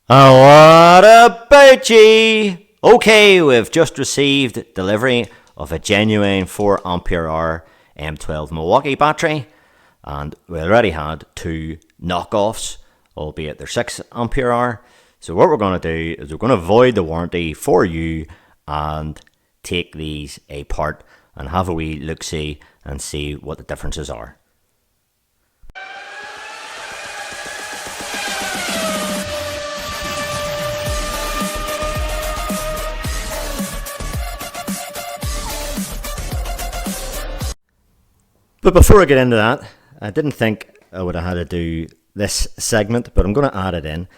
What about ye? Okay, we've just received delivery of a genuine 4 ampere hour M12 Milwaukee battery, and we already had two knockoffs, albeit they're 6 ampere hour. So what we're going to do is we're going to void the warranty for you and take these apart and have a wee look-see and see what the differences are. But before I get into that, I didn't think I would have had to do this segment, but I'm going to add it in.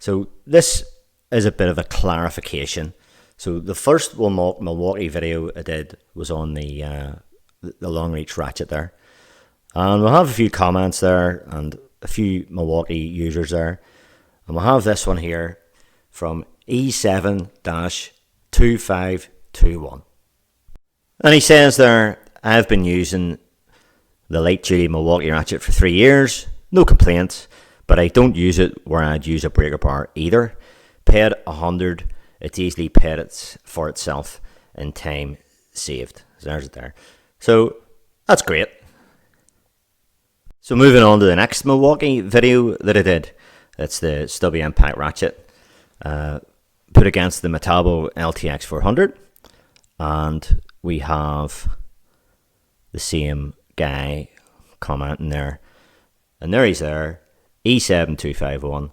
So this is a bit of a clarification. So the first Milwaukee video I did was on the long reach ratchet there. And we'll have a few comments there and a few Milwaukee users there. And we'll have this one here from E7-2521. And he says there, I've been using the light duty Milwaukee ratchet for 3 years, no complaints, but I don't use it where I'd use a breaker bar either. Paid 100, it's easily paid for itself in time saved. So there's it there. So that's great. So moving on to the next Milwaukee video that I did, it's the stubby impact ratchet put against the Metabo LTX 400, and we have the same guy commenting there, and there he's there, E7251,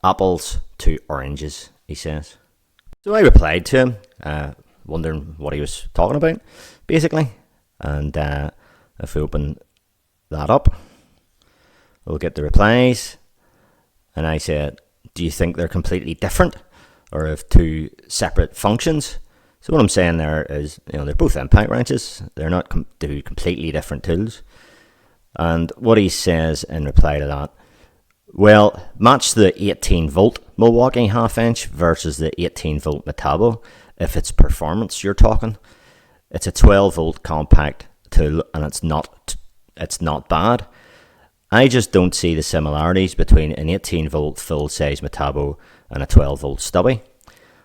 apples to oranges, he says. So I replied to him, wondering what he was talking about, basically, and if we open that up, we'll get the replies, and I said, do you think they're completely different, or have two separate functions? So what I'm saying there is, they're both impact wrenches. They're not two completely different tools. And what he says in reply to that, well, match the 18 volt Milwaukee half inch versus the 18 volt Metabo. If it's performance you're talking, it's a 12 volt compact tool, and it's not bad. I just don't see the similarities between an 18 volt full size Metabo and a 12 volt stubby.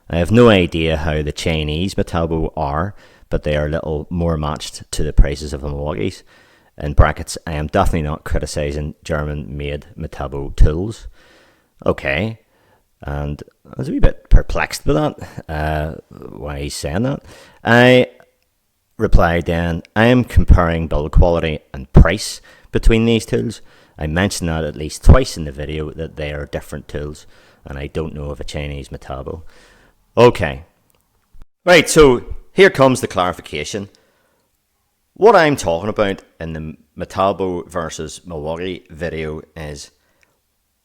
I have no idea how the Chinese Metabo are, but they are a little more matched to the prices of the Milwaukee's. In brackets, I am definitely not criticising German-made Metabo tools. Okay, and I was a wee bit perplexed by that, why he's saying that. I replied then, I am comparing build quality and price between these tools. I mentioned that at least twice in the video, that they are different tools, and I don't know of a Chinese Metabo. Okay, right, so here comes the clarification. What I'm talking about in the Metabo versus Milwaukee video is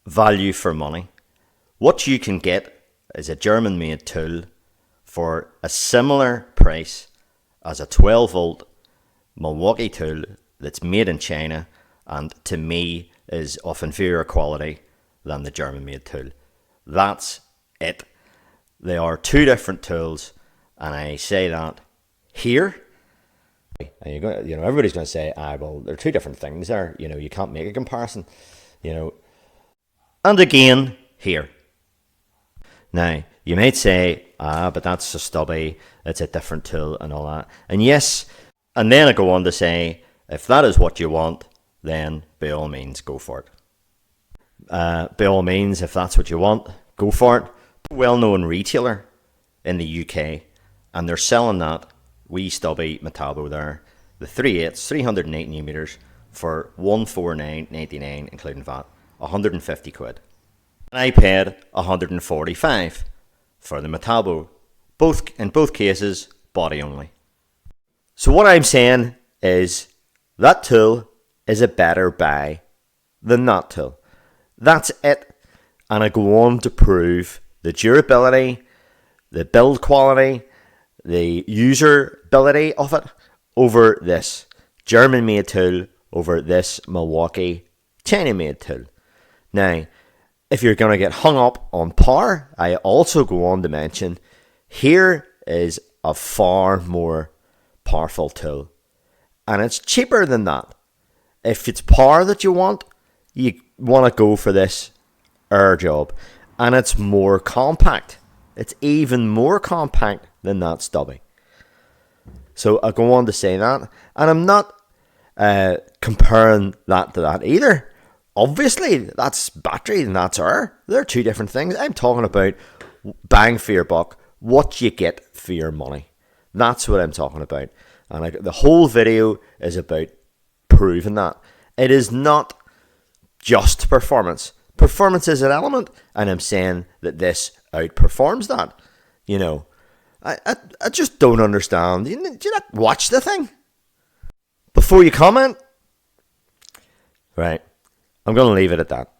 value for money. What you can get is a German-made tool for a similar price as a 12 volt Milwaukee tool that's made in China, and to me is of inferior quality than the German-made tool. That's it. They are two different tools, and I say that here. And you're going, everybody's going to say, well, they're two different things there. You can't make a comparison. And again, here. Now, you might say, but that's a stubby, it's a different tool and all that. And yes, and then I go on to say, if that is what you want, then by all means, go for it. By all means, if that's what you want, go for it. Well-known retailer in the UK, and they're selling that wee stubby Metabo there, the 3/8 380 meters, for $149.99 including VAT, 150 quid. And I paid 145 for the Metabo, in both cases body only. So what I'm saying is that tool is a better buy than that tool. That's it. And I go on to prove the durability, the build quality, the usability of it over this German-made tool, over this Milwaukee China-made tool. Now, if you're going to get hung up on power, I also go on to mention, here is a far more powerful tool. And it's cheaper than that. If it's power that you want to go for this air job. and it's more compact. It's even more compact than that stubby. So I go on to say that, and I'm not comparing that to that either. Obviously, that's battery and that's air. They're two different things. I'm talking about bang for your buck, what you get for your money. That's what I'm talking about. And the whole video is about proving that. It is not just performance. Performance is an element, and I'm saying that this outperforms that. You know, I just don't understand. Do you not watch the thing? Before you comment? Right. I'm going to leave it at that.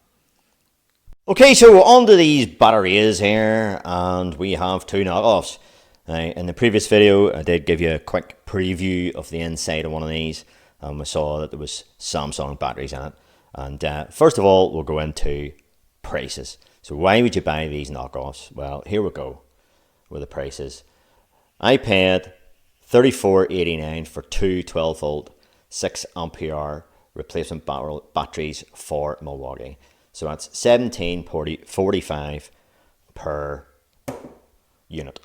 Okay, so on to these batteries here, and we have two knockoffs. In the previous video, I did give you a quick preview of the inside of one of these, and we saw that there was Samsung batteries in it. And first of all, we'll go into prices. So why would you buy these knockoffs? Well, here we go with the prices. I paid $34.89 for two 12-volt, 6 ampere hour replacement batteries for Milwaukee. So that's $17.45 per unit.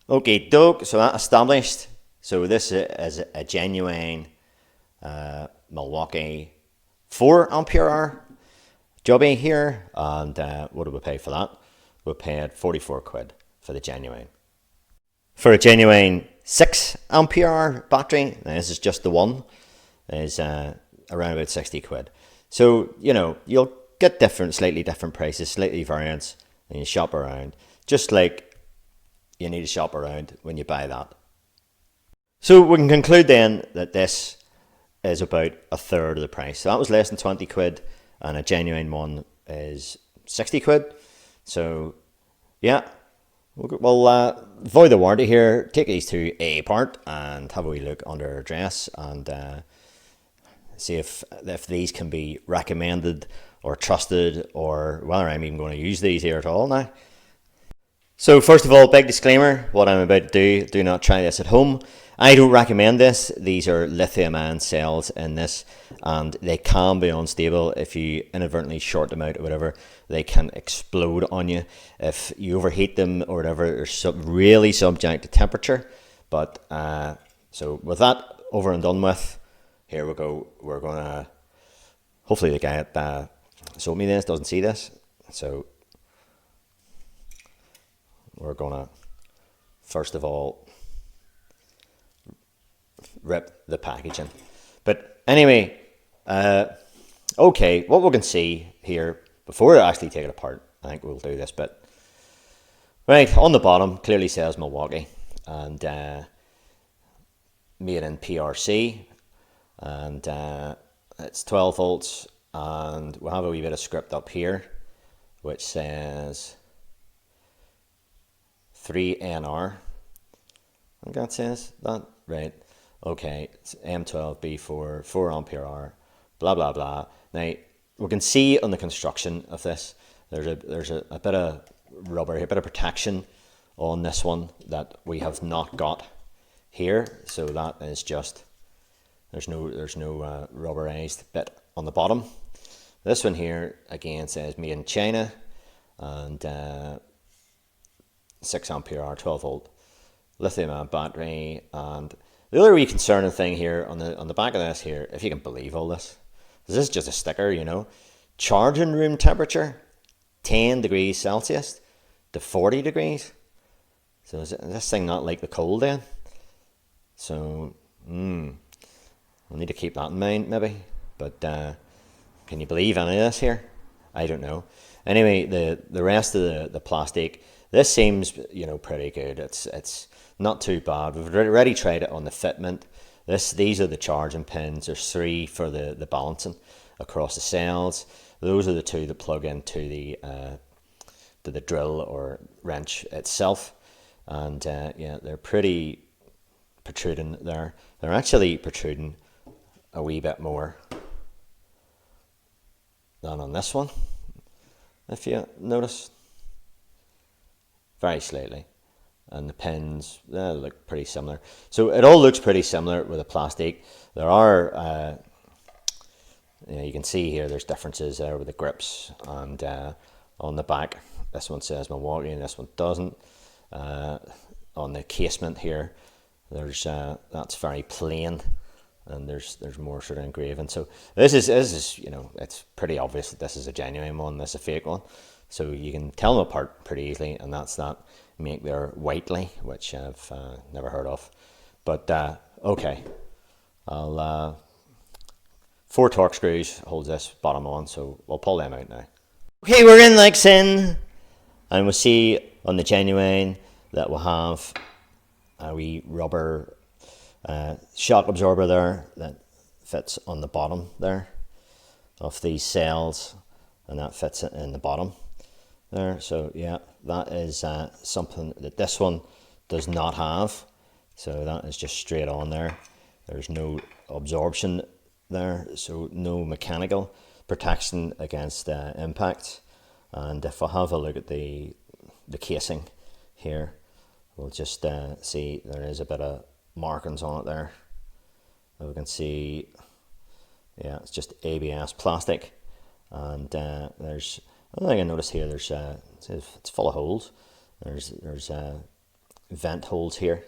Okay, doke. So that established. So this is a genuine Milwaukee 4 ampere hour jobby here, and what did we pay for that? We paid 44 quid for the genuine. For a genuine 6 ampere hour battery, now this is just the one, is around about 60 quid. So, you know, you'll get slightly different prices, slightly variance, and you shop around, just like you need to shop around when you buy that. So we can conclude then that this is about a third of the price. So that was less than 20 quid, and a genuine one is 60 quid. So, yeah, we'll void the warranty here, take these two apart and have a wee look under our dress, and see if these can be recommended or trusted, or whether I'm even going to use these here at all now. So first of all, big disclaimer, what I'm about to do not try this at home. I don't recommend this. These are lithium-ion cells in this, and they can be unstable. If you inadvertently short them out or whatever, they can explode on you. If you overheat them or whatever, they're really subject to temperature. But so with that over and done with, here we go. We're going to, hopefully the guy that sold me this doesn't see this. So we're going to, first of all, rip the packaging. But anyway, okay, what we can see here, before I actually take it apart, I think we'll do this bit. Right, on the bottom, clearly says Milwaukee, and made in PRC, and it's 12 volts, and we'll have a wee bit of script up here, which says 3NR. I think that says that, right? Okay, it's M12 B4, 4 ampere hour, blah blah blah. Now we can see on the construction of this, there's a bit of rubber, a bit of protection on this one that we have not got here. So that is just, there's no rubberized bit on the bottom. This one here again says made in China, and 6 ampere hour, 12 volt lithium-ion battery. And the other wee concerning thing here on the back of this here, if you can believe all this is just a sticker, you know. Charging room temperature 10 degrees Celsius to 40 degrees. So is this thing not like the cold then? So we'll need to keep that in mind maybe. But can you believe any of this here? I don't know. Anyway, the rest of the plastic, this seems, you know, pretty good. It's not too bad. We've already tried it on the fitment. These are the charging pins. There's 3 for the balancing across the cells. Those are the 2 that plug into the drill or wrench itself. And yeah, they're pretty protruding there. They're actually protruding a wee bit more than on this one, if you notice. Very slightly. And the pins, they look pretty similar. So it all looks pretty similar with the plastic. There are You can see here there's differences there with the grips, and on the back this one says Milwaukee and this one doesn't. On the casement here, there's that's very plain, and there's more sort of engraving. So this is it's pretty obvious that this is a genuine one, this is a fake one. So you can tell them apart pretty easily, and that's that make there Whiteley, which I've never heard of. But okay, I'll 4 torque screws holds this bottom on, so we'll pull them out now. Okay, we're in like sin, and we'll see on the genuine that we'll have a wee rubber shock absorber there that fits on the bottom there of these cells, and that fits in the bottom there. So yeah, that is something that this one does not have. So that is just straight on there. There's no absorption there, so no mechanical protection against impact. And if I have a look at the casing here, we'll just see there is a bit of markings on it there. We can see, yeah, it's just ABS plastic, and there's another thing I noticed here. There's it's full of holes. There's vent holes here.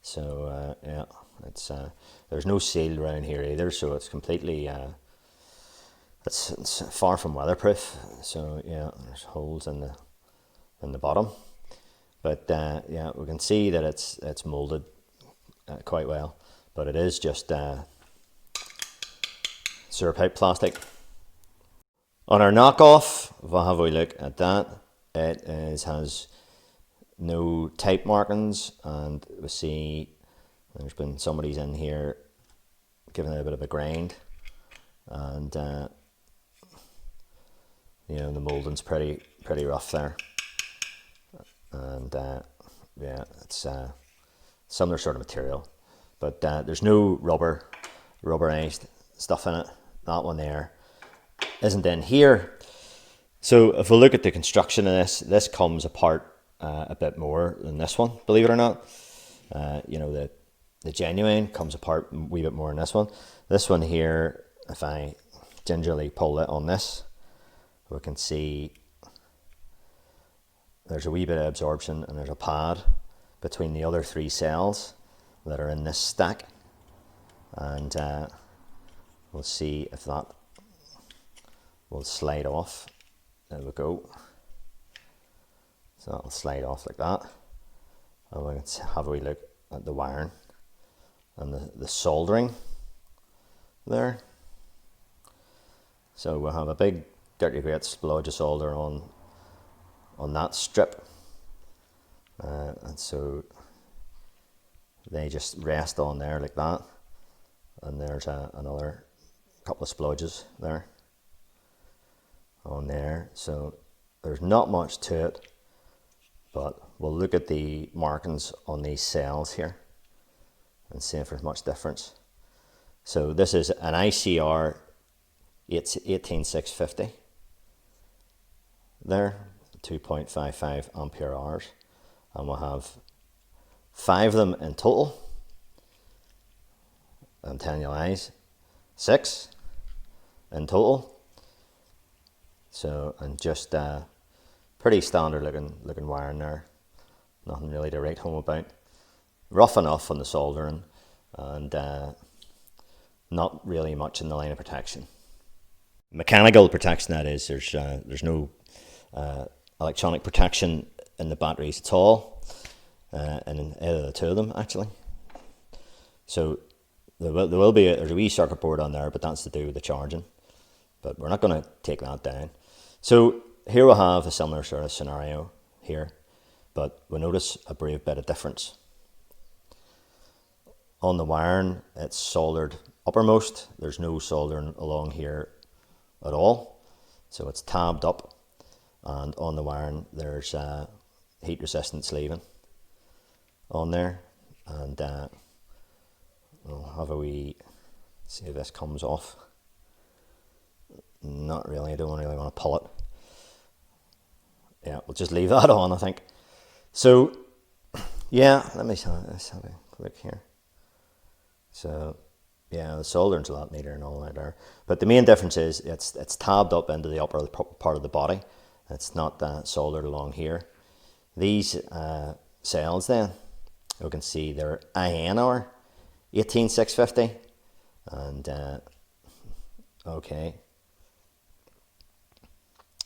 So yeah, it's there's no seal around here either, so it's completely it's far from weatherproof. So yeah, there's holes in the bottom, but yeah, we can see that it's molded quite well, but it is just sewer pipe plastic. On our knockoff, if I have a look at that, it has no type markings, and we see there's been somebody's in here giving it a bit of a grind, and you know, the moulding's pretty rough there, and yeah, it's similar sort of material, but there's no rubberized stuff in it. That one there isn't in here. So if we look at the construction of this comes apart a bit more than this one, believe it or not. You know, the genuine comes apart a wee bit more than this one. This one here, if I gingerly pull it on this, we can see there's a wee bit of absorption, and there's a pad between the other 3 cells that are in this stack, and we'll see if that will slide off. There we go. So that'll slide off like that, and we can have a wee look at the wiring and the soldering there. So we'll have a big dirty great splodge of solder on that strip, and so they just rest on there like that, and there's another couple of splodges there on there. So there's not much to it, but we'll look at the markings on these cells here and see if there's much difference. So this is an ICR 18650 there, 2.55 ampere hours, and we'll have 5 of them in total. I'm telling you lies, 6 in total. So, and just pretty standard looking wiring there, nothing really to write home about. Rough enough on the soldering, and not really much in the line of protection. Mechanical protection, that is, there's no electronic protection in the batteries at all, and in either the 2 of them actually. So there's a wee circuit board on there, but that's to do with the charging, but we're not going to take that down. So here we'll have a similar sort of scenario here, but we'll notice a brave bit of difference. On the wiring, it's soldered uppermost. There's no soldering along here at all, so it's tabbed up, and on the wiring there's heat resistant sleeving on there, and we'll have a wee see if this comes off. Not really, I don't really want to pull it. Yeah, we'll just leave that on, I think. So yeah, let's have a look here. So Yeah, the soldering's a lot neater and all that there. But the main difference is it's tabbed up into the upper part of the body. It's not soldered along here. These cells then, you can see they're INR 18650, and okay,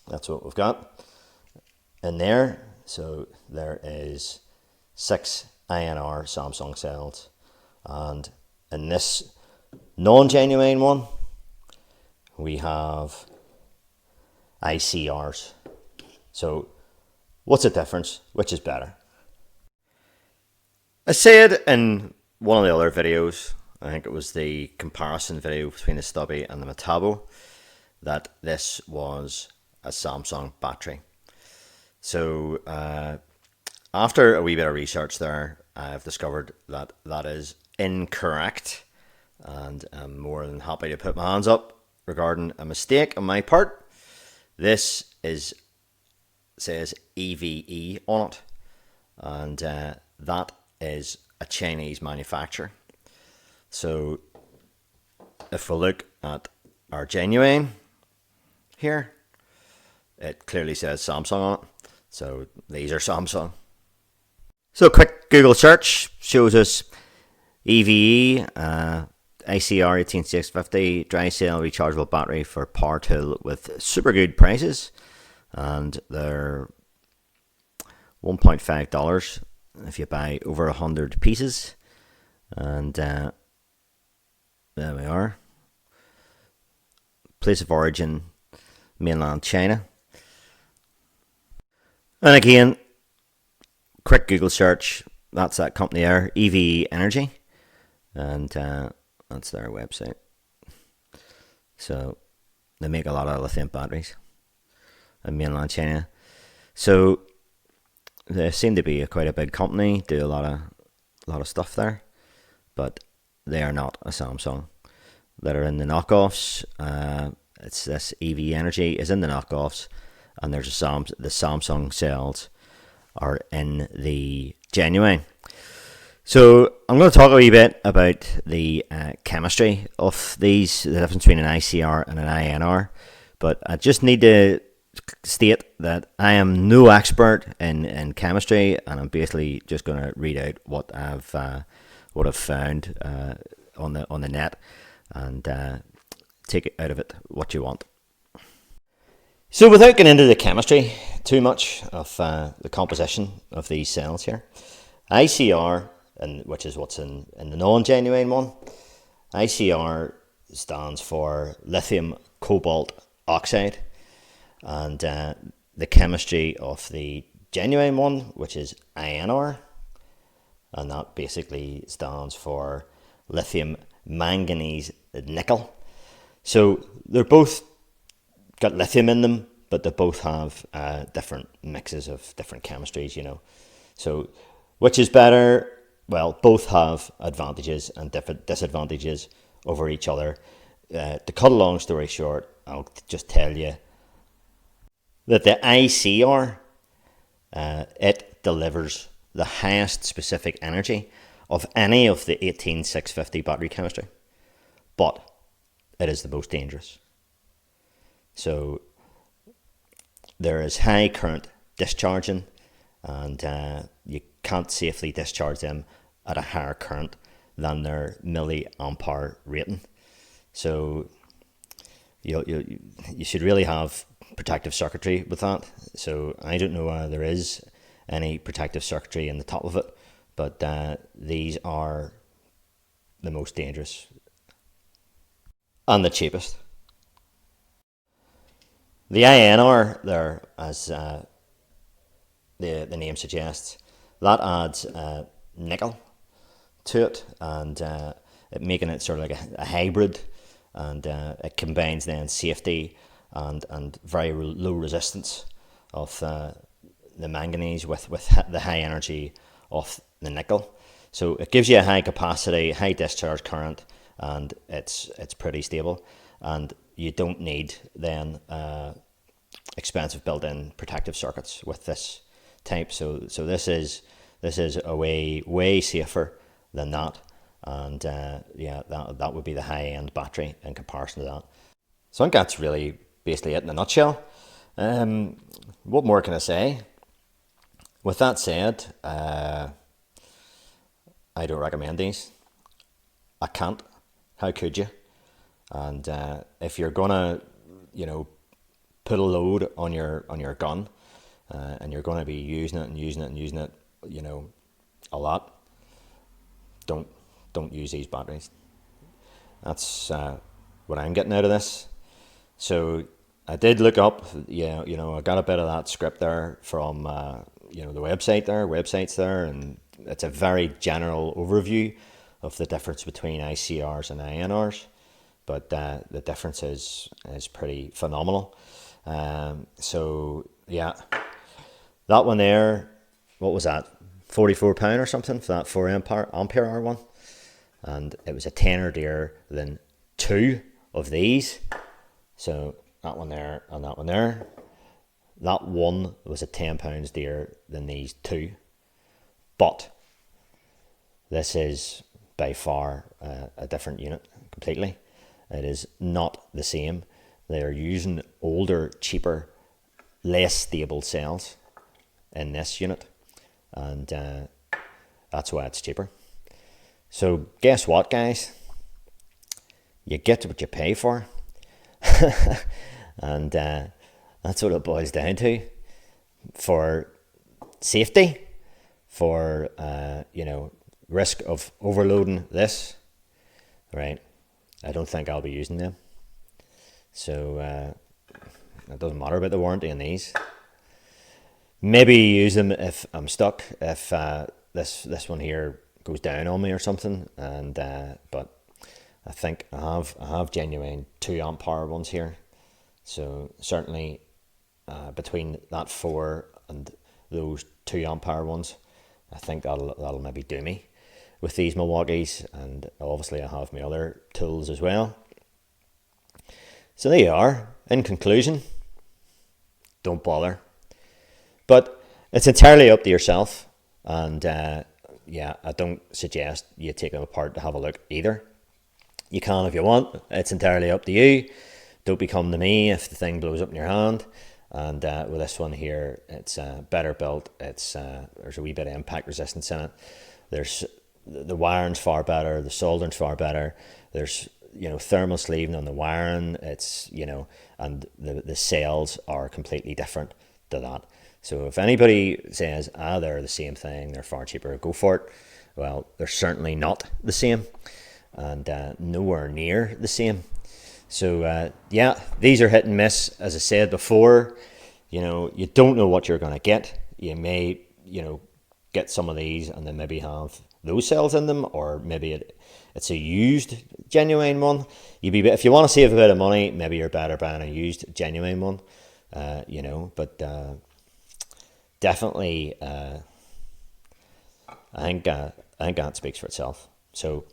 that's what we've got in there. So there is 6 INR Samsung cells, and in this non-genuine one we have ICRs. So what's the difference? Which is better? I said in one of the other videos, I think it was the comparison video between the Stubby and the Metabo, that this was a Samsung battery. So after a wee bit of research there, I've discovered that that is incorrect, and I'm more than happy to put my hands up regarding a mistake on my part. This says EVE on it, and that is a Chinese manufacturer. So if we look at our genuine here, it clearly says Samsung on it. So these are Samsung. So a quick Google search shows us EVE ICR 18650 dry cell rechargeable battery for power tool with super good prices, and they're $1.5 if you buy over 100 pieces. And there we are. Place of origin, mainland China. And again, quick Google search, that's that company there, EVE Energy, and that's their website. So they make a lot of lithium batteries in mainland China. So they seem to be quite a big company, do a lot of stuff there, but they are not a Samsung. That are in the knockoffs. It's this EV Energy is in the knockoffs, and there's the Samsung cells are in the genuine. So I'm going to talk a wee bit about the chemistry of these, the difference between an ICR and an INR. But I just need to state that I am no expert in chemistry, and I'm basically just going to read out what I've found on the net, and take out of it what you want. So without getting into the chemistry too much of the composition of these cells here, ICR, which is what's in the non-genuine one, ICR stands for lithium cobalt oxide, and the chemistry of the genuine one, which is INR, and that basically stands for lithium manganese nickel. So they're both got lithium in them, but they both have different mixes of different chemistries, you know. So which is better? Well, both have advantages and different disadvantages over each other. To cut a long story short, I'll just tell you that the ICR, it delivers the highest specific energy of any of the 18650 battery chemistry, but it is the most dangerous. So there is high current discharging, and you can't safely discharge them at a higher current than their milliampere rating. So you should really have protective circuitry with that. So I don't know whether there is any protective circuitry in the top of it, but these are the most dangerous and the cheapest. The INR there, as the name suggests, that adds nickel to it, and it making it sort of like a hybrid, and it combines then safety and very low resistance of the manganese with the high energy of the nickel. So it gives you a high capacity, high discharge current, and it's pretty stable, and you don't need then expensive built-in protective circuits with this type. So this is a way safer than that, and yeah, that would be the high end battery in comparison to that. So I think that's really basically it in a nutshell. What more can I say? With that said, I don't recommend these. I can't. How could you? And if you're gonna, put a load on your gun, and you're gonna be using it, a lot, don't use these batteries. That's what I'm getting out of this. So I did look up, I got a bit of that script there from the websites there, and it's a very general overview of the difference between ICRs and INRs, but the difference is pretty phenomenal. So yeah, that one there, what was that, £44 or something for that 4 ampere hour one, and it was a tenner dearer than 2 of these. So that one there and that one there, that one was a £10 dearer than these 2. But this is by far a different unit completely. It is not the same. They are using older, cheaper, less stable cells in this unit, and that's why it's cheaper. So guess what, guys? You get what you pay for. And that's what it boils down to. For safety, for risk of overloading this, right? I don't think I'll be using them. So it doesn't matter about the warranty on these. Maybe use them if I'm stuck, if this one here goes down on me or something. And but I think I have genuine 2 amp hour ones here. So certainly between that 4 and those 2 amp hour ones, I think that'll maybe do me with these Milwaukees. And obviously I have my other tools as well. So there you are. In conclusion, don't bother. But it's entirely up to yourself. And yeah, I don't suggest you take them apart to have a look either. You can if you want. It's entirely up to you. Don't become the me if the thing blows up in your hand. And with this one here, it's better built. It's there's a wee bit of impact resistance in it. There's the wiring's far better. The soldering's far better. There's thermal sleeving on the wiring. It's and the cells are completely different to that. So if anybody says they're the same thing, they're far cheaper, go for it. Well, they're certainly not the same, and nowhere near the same. So yeah, these are hit and miss. As I said before, you don't know what you're going to get. You may get some of these and then maybe have those cells in them, or maybe it's a used genuine one. If you want to save a bit of money, maybe you're better buying a used genuine one. But definitely, I think that speaks for itself. So,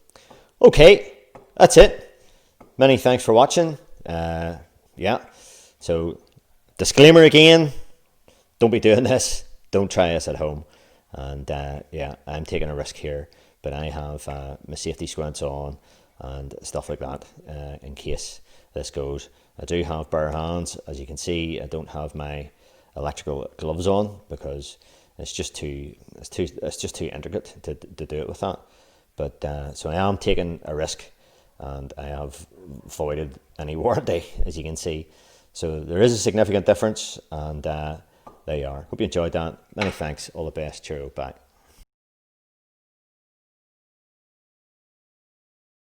okay, that's it. Many thanks for watching. Yeah. So, disclaimer again: don't be doing this. Don't try this at home. And yeah, I'm taking a risk here, but I have my safety squints on and stuff like that in case this goes. I do have bare hands, as you can see. I don't have my electrical gloves on because it's just too intricate to do it with that. But so I am taking a risk, and I have voided any warranty, as you can see. So there is a significant difference, and there you are. Hope you enjoyed that. Many thanks. All the best. Cheerio. Bye.